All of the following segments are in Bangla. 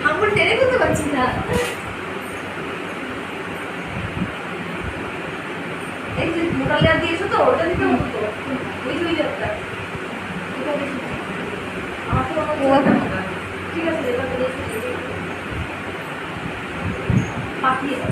আঙুল টেনে করতে পারছি না। এই যে মোটা লেয়ার দিয়েছো তো, ওটা দিতে হতো তো, ওই যে ওই লেয়ারটা আমার তো ঠিক আছে। এবার পাঠিয়ে দাও।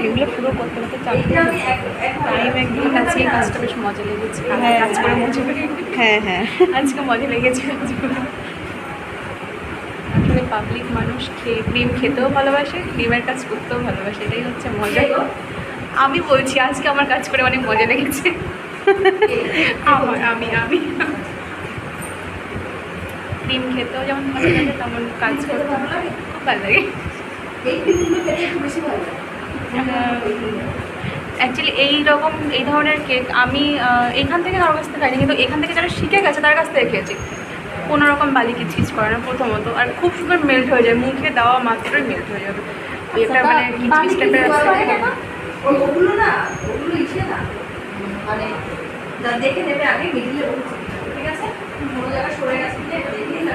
এগুলো পুরো করতে করতে টাইম একদিন আছে। এই কাজটা বেশ মজা লেগেছে, কাজ করে মজা লেগেছে। হ্যাঁ হ্যাঁ, আজকে মজা লেগেছে। আসলে পাবলিক মানুষ ক্রিম খেতেও ভালোবাসে, ক্রিমের কাজ করতেও ভালোবাসে, এটাই হচ্ছে মজা। আমি বলছি আজকে আমার কাজ করে অনেক মজা লেগেছে। আমি ক্রিম খেতেও যেমন ভালো লাগে, তেমন কাজ করতেও খুব ভালো লাগে। অ্যাকচুয়ালি এই ধরনের কেক আমি এখান থেকে কারোর কাছ থেকে খাইনি, কিন্তু এখান থেকে যারা শিখে গেছে তার কাছ থেকে খেয়েছি। কোনো রকম বালি কিচকিচ করে না প্রথমত, আর খুব সুন্দর মেল্ট হয়ে যায়, মুখে দেওয়া মাত্রই মেল্ট হয়ে যাবে। এটা মানে কিচকিচ টাইপের ওগুলো না, ওগুলো ইসে না, মানে যা দেখে নেবে আগে মিডিলে বলছে, ঠিক আছে? কোনো জায়গা সরে গেছে দেখেই না।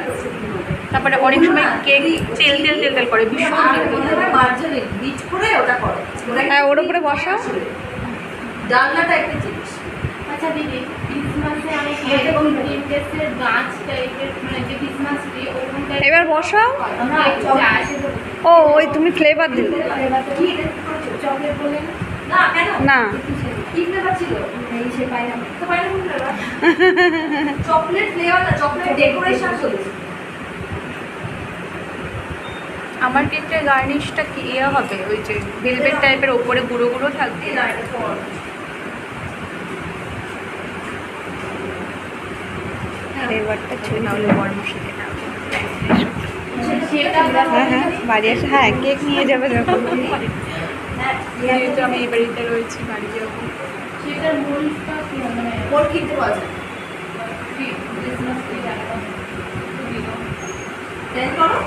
তারপরে অনেক সময় কেক তেল তেল তেল তেল করে, ভীষণ মার্জারিন বিট করে ওটা করে। হ্যাঁ, ওর উপরে বসাও। ডালনাটা একটা জিনিস। আচ্ছা দিদি, ক্রিসমাসে আমি প্রিন্টেসের গাছ টাইপের, মানে যে ক্রিসমাস ট্রি ওরকম টাইপের এবার বসাও। ও ওই তুমি ফ্লেভার দিলে চকলেট বলে না কেন? না, কি ফ্লেভার ছিল? এই সে পাইনাপল। তো পাইনাপল ফ্লেভার। চকলেট ফ্লেভার না, চকলেট ডেকোরেশন চলছে। আমার কেকটার গার্নিশটা কি ইয়ে হবে, ওই যে ভেলভেট টাইপের ওপরে গুঁড়ো গুঁড়ো থাকবে। ফ্লেভারটা ছিল না হলে বড় মশলা। হ্যাঁ হ্যাঁ, বাড়ি আসে, হ্যাঁ কেক নিয়ে যাবে যখন। যেহেতু আমি এই বাড়িতে রয়েছি, বাড়ি যাবো। সেটার মূলটা কি মানে ওর কিনতে পাওয়া যায়। ক্রিসমাস ট্রি একটা দেন করো।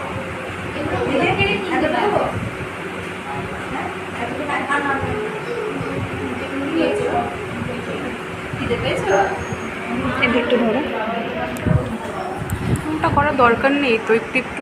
একটু ধরো, ওটা করার দরকার নেই তো, একটু